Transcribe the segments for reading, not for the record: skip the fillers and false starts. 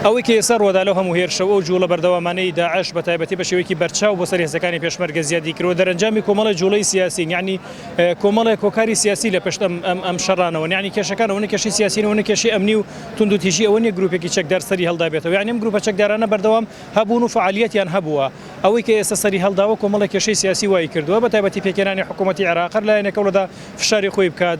ئەوەی کە ئێستا ڕۆدا لەو هەموو هێرشەوە و جوڵە بەردەوامانەی داعش بە تایبەتی بە شێوەیەکی بەرچاو بۆ سەر هێزەکانی پێشمەرگە زیادی کردەوە دەرەنجامی کۆمەڵی جوڵەی سیاسی یعنی کۆمەڵێک کۆکاری سیاسی لە پشت ئەم شەڕانەوە یعنی کێشەکان ئەوە کێشی سیاسیین ئەوە کێشی ئەمنی و تونند و تیژی ئەوە نیە گروپێکی چەکدار سەری هەڵدا بێتەوە یعنی ئەم گروپە چەکدارانە بەردەوام هەبوون و فعالیەتیان هەبووە ئەوەی کە ئێستا سەری هەڵداوە کۆمەڵی کێشەی سیاسی وای کردووە بە تایبەتی پێکێنانی حکوومەتی عێراق لایەنێکەوەدا فشاری خۆی بکات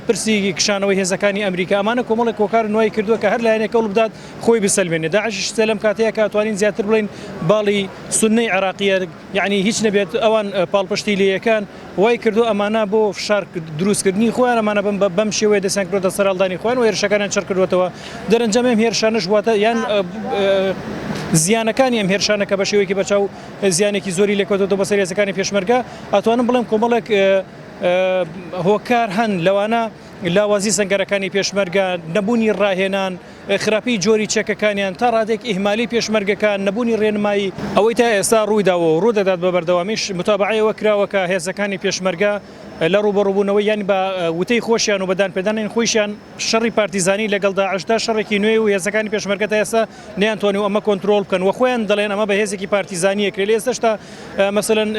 پرسی کشانەوەی هێزەکانی ئەمریکا ئەمانە کۆمەڵی کۆکار نوای کردووە کە هەر لایەنێکەوە بدات خۆی بسەلمێنێ داعش لەم کاتەیە کە ئەتوانین زیاتر بڵین باڵی سونەی عێراقیە یعنی هیچ نەبێت ئەوان پاڵپشتی لەیەکان وای کردو ئەمانە بۆ فشار دروستکردنی خۆیان ئەمانە بەم شێوەیە دەستیان کردوتە سەرهەڵدانی خۆیان و هێرشەکانیان چڕ کردوێتەوە دەرەنجام ئەم هێرشانەش واتە یان زیانەکانی ئەم هێرشانە کە بە شێوەیەکی بەچاو زیانێکی زۆری لێکەوتەوە بەسەر هێزەکانی پێشمەرگە ئەتوانم بڵێم کۆمەڵێک هۆکار هەن لەوانە لاوازی سەنگەرەکانی پێشمەرگە نەبوونی ڕاهێنان خراپی جۆری چەکەکانیان تا ڕادێک ئیهمالی پێشمەرگەکان نەبوونی ڕێنمایی ئەوەی تا ئێستا ڕوویداوە و ڕوودەدات بە بەردەوامیش متابعەوە کراوە کە هێزەکانی پێشمەرگە لە ڕوبەڕووبوونەوەی یانی بە وتەی خۆشیان و بەدانپێدانین خۆشیان شەڕی پارتیزانی لەگەڵ داعشدا شەڕێکی نوێ و هێزەکانی پێشمەرگە تا ئێستا نەیانتوانی و ئەمە کۆنتترۆل بکەن و خۆیان دەڵێن ئەمە بە هێزێکی پارتیزانیە کرێ لە ئێستاشتا مەسەلەن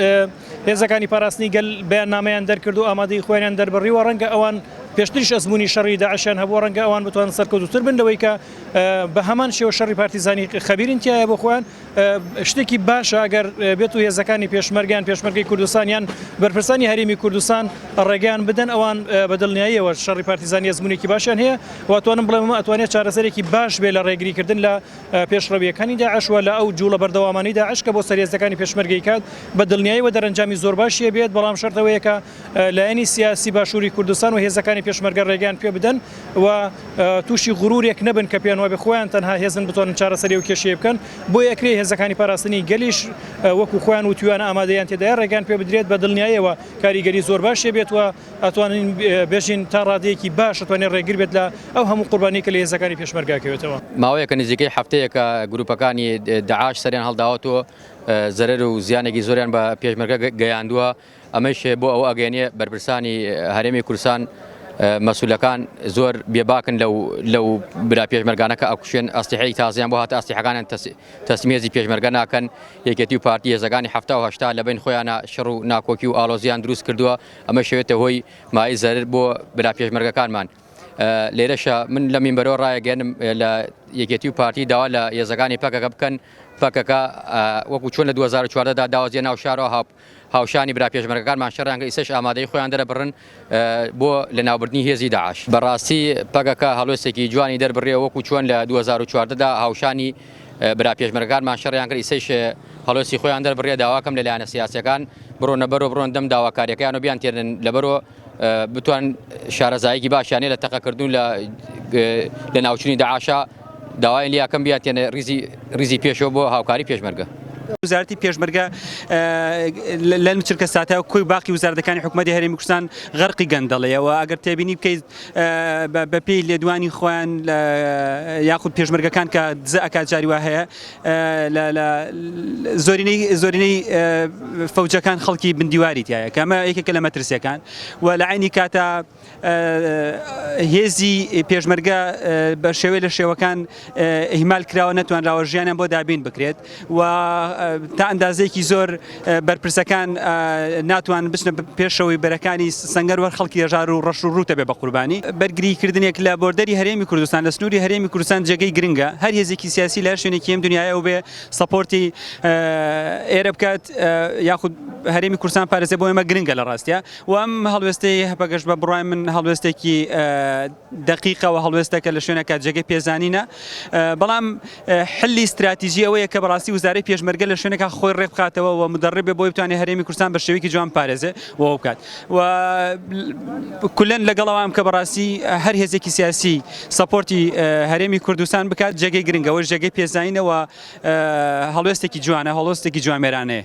هێزەکانی پاراستنی گەل بەیاننامەیان دەرکرد و ئامادەی خۆیان دەربڕیوە ڕەنگە ئەوان پێشتریش ئەزمموی شەڕی داعشیان هەبوو ڕەنگە ئەوان بتوان سەرکەوتوتر بن لەوەی کە بە هەمان شێوە شەڕی پارتیزانی خەبیرن تایە بۆ خۆیان شتێکی باشە ئەگەر بێت و هێزەکانی پێشمەرگیان پێشمەرگەی کوردستانیان بەرپرسانی هەرێمی کوردستان ڕێگەیان بدەن ئەوان بەدڵنیاییەوە شەڕی پارتیزانی ئەزمموونێکی باشیان هەیە واتوانم بڵێم ئەتوانێت چارەسەرێکی باش بێ لە ڕێگریکردن لە پێشڕەویەکانی داعش و لە ئەو جوڵە بەردەوامانی داعش کە بۆ سەر هێزەکانی پێشمەرگەی کات بەدڵنیاییەوە دەرەنجامی زۆر باشیە بێت بەڵام شەرتەوەیە کە لایەنی سیاسی باشووری کوردستان و هێزەکانی پێشمەرگە ڕێگەیان پێ بدەن و تووشی غرورێک نەبن کە پێیان وابێ خۆیان تەنها هێزن بتوانن چارەسەری و کێشەیە بکەن بۆ یەکرێ هێزەکانی پاراستنی گەلیش وەکو خۆیان و تویانە ئامادەیان تێدایە ڕێگەیان پێ بدرێت بە دڵنیاییەوە کاریگەری زۆر باشێ بێت و ئەتوانین بێژین تا ڕادەیەکی باش ئەتوانێت ڕێگر بێت لە ئەو هەموو قوربانی کە لە هێزەکانی پێشمەرگاکەوێتەوە ماوەیەکە نزیکەی هەفتەیەکە گروپەکانی داعش سەریان هەڵداوەتەوە زەرەر و زیانێکی زۆریان بە پێشمەرگە گەیاندووە ئەمەش بۆ ئەو ئەگەێنێ بەرپرسانی هەرێمی کوردستان مەسئولەکان زۆر بێباکن لەو برا پێشمەرگانەکە ئەکوشێن ئەستیحەی تازیان بۆ هاتە ئەستیحەکانیان تەسمیێزی پێشمەرگە ناکەن یەکێتی و پارتی هێزەکانی 1970 لەبین خۆیانە شەڕ و ناکۆکی و ئالۆزیان دروست کردووە ئەمە شێوێتە هۆی مای زەرر بۆ برا پێشمەرگەکانمان لێرەشە من لە مینبەرەوە ڕایەگەێنم لە یەکێتی و پارتی داوا لە هێزەکانی پەکەکە بکەن پەکەکە وەکو چۆن لە 2014دا داوازیە ناو شارەوە هاوشانی برا پێشمەرگەکانمان شەڕیان کە ئیسەش ئامادەی خۆیان دەرەبڕن بۆ لە ناوبردنی هێزی داعش بەڕاستی پەکەکە هەڵوێستێکی جوانی دەربڕێ وەکو چۆن لە 2014دا هاوشانی برا پێشمەرگەکانمان شەڕیان کرد ئیسەش هەڵوێستی خۆیان دەربڕێ داواکەم لەلایەنە سیاسیەکان بڕۆنە بەرەوە بڕۆن دەم داواکاریەکەیان و بیان تێرن لەبەرەوە بتوان شارەزاییەکی باشیانێ لە تەقەکردون لە ناوچوونی داعاشا داوای لیاکەم بیاتێنە ریزی پێشەوە بۆ هاوکاری پێشمەرگە وزارەتی پێشمەرگە لەم چرکە ساتە کوی باقی وزارەتەکانی حکوومەتی هەرێمی کوردستان غەرقی گەندەڵەیەوە ئەگەر تێبینی بکەیت بە پێی لێدوانی خۆیان یاخود پێشمەرگەکان کە دزە ئەکات جاری وا هەیە زۆرینەی فەوجەکان خەڵکی بندیواری تایە کە ئەمە یەکێکە لە مەترسیەکان و لە عینی کاتە هێزی پێشمەرگە بە شێوەیە لە شێوەکان ئیهمال کراوە نەتوانراوە ژیانیان بۆ دابین بکرێت و تا ئەندازەیەکی زۆر بەرپرسەکان ناتوان بچنە پێشەوەی بەرەکانی سەنگەر وەر خەڵکی هێژار و ڕەش و ڕوتە بێ بە قوربانی بەرگریکردنێک لە بۆردەری هەرێمی کوردستان لە سنووری هەرێمی کوردستان جێگەی گرنگە هەر هێزێکی سیاسی لە هەر شوێنێکی ئەم دنیایە و بێ سەپۆرتی ئێرە بکات یاخود هەرێمی کوردستان پارێزێ بۆ ئێمە گرنگە لە ڕاستیە و ئەم هەڵوێستەی هەپەگەشت بە بڕای من هەڵوێستێکی دقیقەوە هەڵوێستەکە لە شوێنەکە جێگەی پێزانینە بەڵام حلی استراتیژی ئەوەیە کە بەڕاستی وزارەی پێشمەرگە لە شوێنێکە خۆی ڕێ بکاتەوە و مدەڕێ بێ بۆی بتوانێت هەرێمی کوردستان بە شێوەیەکی جوان پارێزێ و بکات و کولەن لەگەڵەوەم کە بەڕاستی هەر هێزێکی سیاسی سەپۆرتی هەرێمی کوردستان بکات جێگەی گرنگەوە جێگەی پێزانینەوە هەڵوێستێکی جوانە هەڵوێستێکی جوامێرانەیە